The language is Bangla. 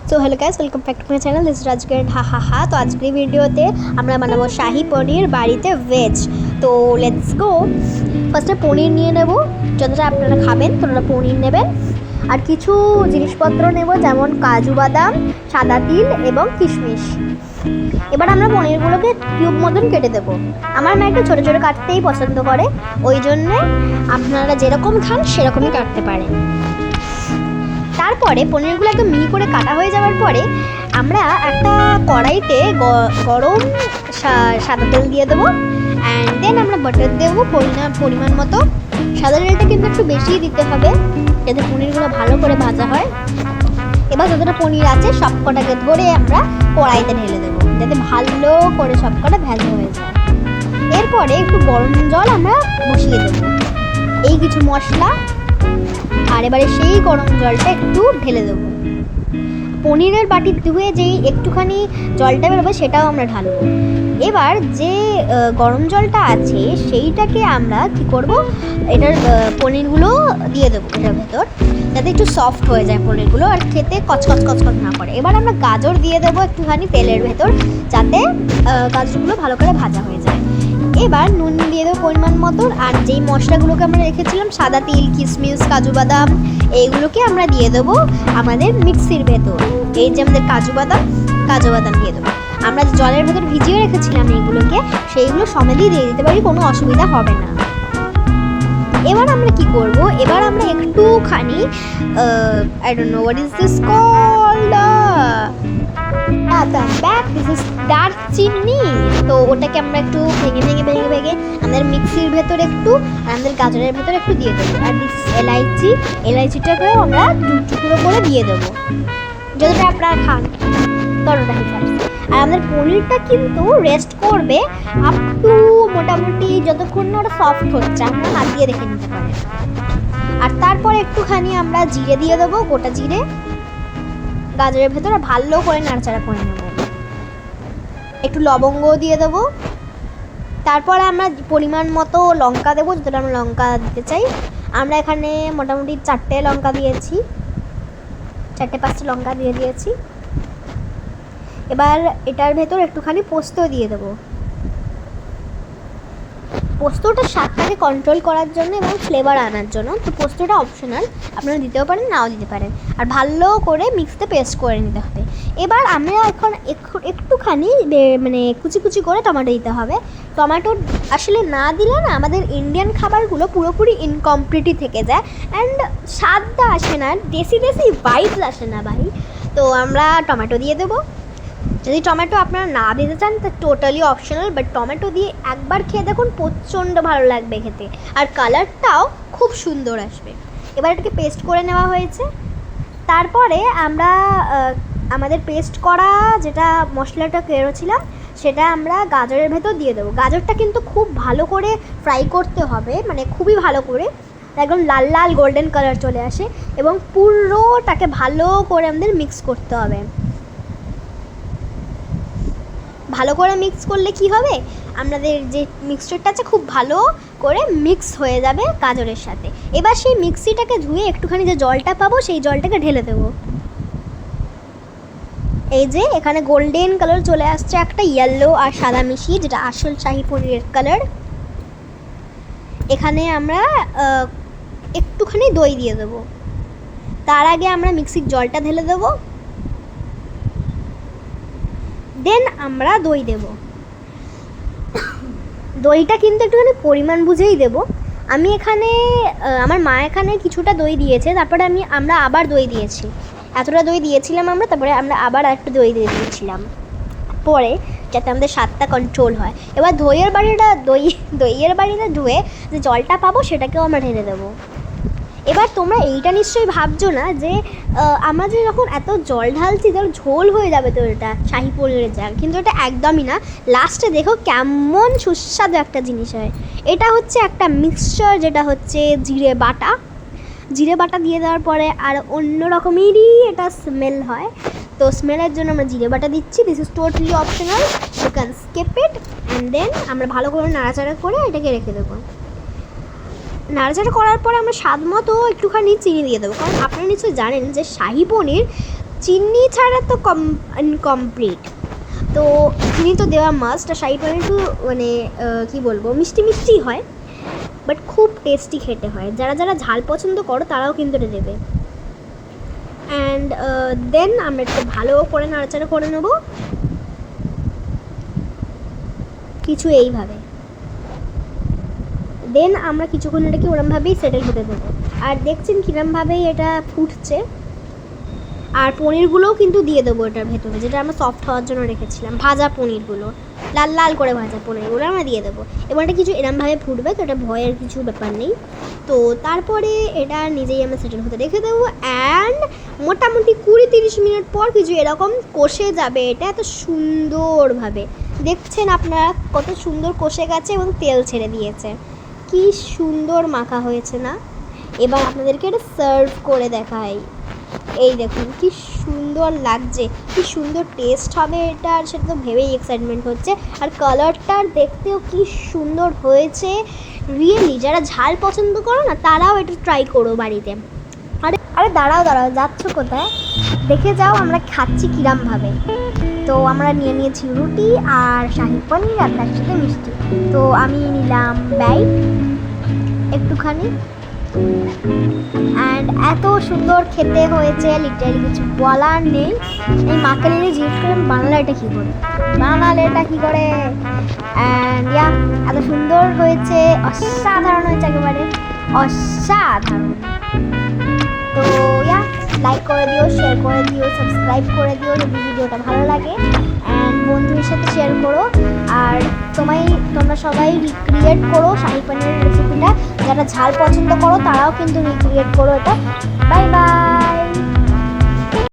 So hello guys, welcome back to my channel. This is Rajgir হা। তো আজকের ভিডিওতে আমরা বানাবো শাহি পনির বাড়িতে ভেজ। তো লেটস গো। ফার্স্টে পনির নিয়ে নেব, যতটা আপনারা খাবেন ততটা পনির নেবেন। আর কিছু জিনিসপত্র নেব, যেমন কাজু বাদাম, সাদা তিল এবং কিশমিশ। এবার আমরা পনিরগুলোকে কিউব মতন কেটে দেবো। আমার মা একটু ছোটো ছোটো কাটতেই পছন্দ করে, ওই জন্যে আপনারা যেরকম খান সেরকমই কাটতে পারেন। তারপরে পনিরগুলো একদম মিহি করে কাটা হয়ে যাওয়ার পরে আমরা একটা কড়াইতে গরম সাদা তেল দিয়ে দেবো। অ্যান্ড দেন আমরা বাটার দেবো পরিমাণ মতো। সাদা তেলটা কিন্তু একটু বেশিই দিতে হবে, যাতে পনিরগুলো ভালো করে ভাজা হয়। এবার যতটা পনির আছে সব কটাকে ধরে আমরা কড়াইতে ঢেলে দেবো, যাতে ভালো করে সব কটা ভাজা হয়ে যায়। এরপরে একটু গরম জল আমরা বসিয়ে দেবো, এই কিছু মশলা, আর এবারে সেই গরম জলটা একটু ঢেলে দেবো। পনিরের বাটি ধুয়ে যেই একটুখানি জলটা বেরোবে সেটাও আমরা ঢালবো। এবার যে গরম জলটা আছে সেইটাকে আমরা কি করব, এটার পনিরগুলো দিয়ে দেবো এটার ভেতর, যাতে একটু সফট হয়ে যায় পনিরগুলো আর খেতে কচকচ না করে। এবার আমরা গাজর দিয়ে দেবো একটুখানি তেলের ভেতর, যাতে গাজরগুলো ভালো করে ভাজা হয়ে যায়। এবার নুন দিয়ে দেবো পরিমাণ মতন। আর যেই মশলাগুলোকে আমরা রেখেছিলাম, সাদা তিল, কিশমিশ, কাজু বাদাম, এইগুলোকে আমরা দিয়ে দেবো আমাদের মিক্সির ভেতর। এই যে আমাদের কাজু বাদাম দিয়ে দেবো। আমরা জলের ভেতর ভিজিয়ে রেখেছিলাম এইগুলোকে, সেইগুলো সমেতই দিয়ে দিতে পারি, কোনো অসুবিধা হবে না। এবার আমরা কি করব, এবার আমরা একটুখানি I don't know what is this called, this is darchini. তো ওটাকে আমরা একটু ভেঙে আমাদের মিক্সির ভেতর একটু, আর আমাদের গাজরের ভেতর একটু দিয়ে দেবো। আর দিস এলাইচিটাকেও আমরা টুকরো করে দিয়ে দেবো, যতটা আপনারা খান ততটা হিসাবে। আর আমাদের পনিরটা কিন্তু রেস্ট করবে আপ টু মোটামুটি যতক্ষণ না ওটা সফট হচ্ছে, আমরা হাত দিয়ে রেখে নিতে পারি। আর তারপরে একটুখানি আমরা জিরে দিয়ে দেবো, গোটা জিরে গাজরের ভেতরে ভালো করে নাড়াচাড়া করে নেব। একটু লবঙ্গ দিয়ে দেবো। তারপরে আমরা পরিমাণ মতো লঙ্কা দেবো, যতটা আমরা লঙ্কা দিতে চাই। আমরা এখানে মোটামুটি 4টে লঙ্কা দিয়েছি, 4-5টা লঙ্কা দিয়ে দিয়েছি। এবার এটার ভেতর একটুখানি পোস্ত দিয়ে দেবো, পোস্তটা স্বাদটাকে কন্ট্রোল করার জন্য এবং ফ্লেভার আনার জন্য। তো পোস্তটা অপশনাল, আপনারা দিতেও পারেন, নাও দিতে পারেন। আর ভালো করে মিক্সিতে পেস্ট করে নিতে হবে। এবার আমরা এখন একটুখানি মানে কুচি করে টমেটো দিতে হবে। টমেটো আসলে না দিলে না আমাদের ইন্ডিয়ান খাবারগুলো পুরোপুরি ইনকমপ্লিটই থেকে যায়, অ্যান্ড স্বাদটা আসে না, দেশি ভাইবস আসে না ভাই। তো আমরা টমেটো দিয়ে দেবো। যদি টমেটো আপনারা না দিতে চান তা টোটালি অপশনাল, বাট টমেটো দিয়ে একবার খেয়ে দেখুন, প্রচণ্ড ভালো লাগবে খেতে, আর কালারটাও খুব সুন্দর আসবে। এবার এটাকে পেস্ট করে নেওয়া হয়েছে। তারপরে আমরা আমাদের পেস্ট করা যেটা মশলাটা কেড়েছিলাম সেটা আমরা গাজরের ভেতর দিয়ে দেবো। গাজরটা কিন্তু খুব ভালো করে ফ্রাই করতে হবে, মানে খুবই ভালো করে, একদম লাল গোল্ডেন কালার চলে আসে, এবং পুরোটাকে ভালো করে আমাদের মিক্স করতে হবে। ভালো করে মিক্স করলে কি হবে, আমাদের যে মিক্সচারটা আছে খুব ভালো করে মিক্স হয়ে যাবে গাজরের সাথে। এবার সেই মিক্সিটাকে ধুয়ে একটুখানি যে জলটা পাবো সেই জলটাকে ঢেলে দেবো। এই যে এখানে গোল্ডেন কালার চলে আসছে, একটা ইয়েলো আর সাদা মিশিয়ে, যেটা আসল শাহি পনিরের কালার। এখানে আমরা একটুখানি দই দিয়ে দেবো। তার আগে আমরা মিক্সির জলটা ঢেলে দেবো, দেন আমরা দই দেব। দইটা কিন্তু একটুখানি পরিমাণ বুঝেই দেব। আমি এখানে আমার মা এখানে কিছুটা দই দিয়েছে, তারপরে আমরা আবার দই দিয়েছি। এতটা দই দিয়েছিলাম আমরা, তারপরে আমরা আবার একটু দই দিয়ে দিয়েছিলাম পরে, যাতে আমাদের স্বাদটা কন্ট্রোল হয়। এবার দইয়ের বাড়িটা ধুয়ে যে জলটা পাবো সেটাকেও আমরা ঢেলে দেবো। এবার তোমরা এইটা নিশ্চয়ই ভাবছো না যে আমরা যে যখন এত জল ঢালছি তাহলে ঝোল হয়ে যাবে, তো এটা শাহি পনিরের জায়গা, কিন্তু এটা একদমই না। লাস্টে দেখো কেমন সুস্বাদু একটা জিনিস হয়। এটা হচ্ছে একটা মিক্সচার, যেটা হচ্ছে জিরে বাটা দিয়ে দেওয়ার পরে আর অন্য রকমেরই এটা স্মেল হয়। তো স্মেলের জন্য আমরা জিরে বাটা দিচ্ছি। This is totally optional, you can skip it. And then আমরা ভালো করে নাড়াচাড়া করে এটাকে রেখে দেবো। নাড়াচাড়া করার পরে আমরা স্বাদ মতো একটুখানি চিনি দিয়ে দেবো, কারণ আপনারা নিশ্চয়ই জানেন যে শাহি পনির চিনি ছাড়া তো ইনকমপ্লিট, তো চিনি তো দেওয়া মাস্ট। আর শাহি পনির একটু মানে কী বলবো, মিষ্টি মিষ্টি হয়, বাট খুব টেস্টি খেতে হয়। যারা যারা ঝাল পছন্দ করো তারাও কিন্তু এটা দেবে। অ্যান্ড দেন আমরা একটু ভালো করে নাড়াচাড়া করে নেবো কিছু এইভাবে। দেন আমরা কিছুক্ষণ এটাকে ওরমভাবেই সেটেল হতে দেবো। আর দেখছেন কীরমভাবেই এটা ফুটছে। আর পনিরগুলোও কিন্তু দিয়ে দেবো এটার ভেতরে, যেটা আমরা সফট হওয়ার জন্য রেখেছিলাম, ভাজা পনিরগুলো, লাল লাল করে ভাজা পনিরগুলো আমরা দিয়ে দেবো। এবার এটা কিছু এরমভাবে ফুটবে, তো এটা ভয়ের কিছু ব্যাপার নেই। তো তারপরে এটা নিজেই আমরা সেটেল হতে রেখে দেবো। অ্যান্ড মোটামুটি 20-30 মিনিট পর কিছু এরকম কষে যাবে এটা এত সুন্দরভাবে। দেখছেন আপনারা কত সুন্দর কষে গেছে এবং তেল ছেড়ে দিয়েছে, কি সুন্দর মাখা হয়েছে না। এবার আপনাদেরকে এটা সার্ভ করে দেখাই। এই দেখুন কি সুন্দর লাগছে, কি সুন্দর টেস্ট হবে এটা, আর সেটা তো ভেবেই এক্সাইটমেন্ট হচ্ছে। আর কালারটা দেখতেও কি সুন্দর হয়েছে। রিয়েলি যারা ঝাল পছন্দ করো না তারাও এটা ট্রাই করো বাড়িতে। আরে দাঁড়াও যাচ্ছ কোথায়, দেখে যাও আমরা খাচ্ছি কিরমভাবে। তো আমরা নিয়ে নিয়েছি রুটি আর শাহি পনির আর তার সাথে মিষ্টি। তো আমি নিলাম বাইট একটুখানি। অ্যান্ড এত সুন্দর খেতে হয়েছে, লিটারালি কিছু বলার নেই। এই মাকে নিয়ে জিজ্ঞেস করলাম বানালে এটা কী করে। অ্যান্ড এত সুন্দর হয়েছে, অসাধারণ হয়েছে, একেবারে অসাধারণ। তো লাইক করে দিও, শেয়ার করে দিও, সাবস্ক্রাইব করে দিও যদি ভিডিওটা ভালো লাগে। অ্যান্ড বন্ধুদের সাথে শেয়ার করো। আর তোমরা সবাই রিক্রিয়েট করো শাহি পনিরের রেসিপিটা। যারা ঝাল পছন্দ করো তারাও কিন্তু রিক্রিয়েট করো এটা। Bye bye.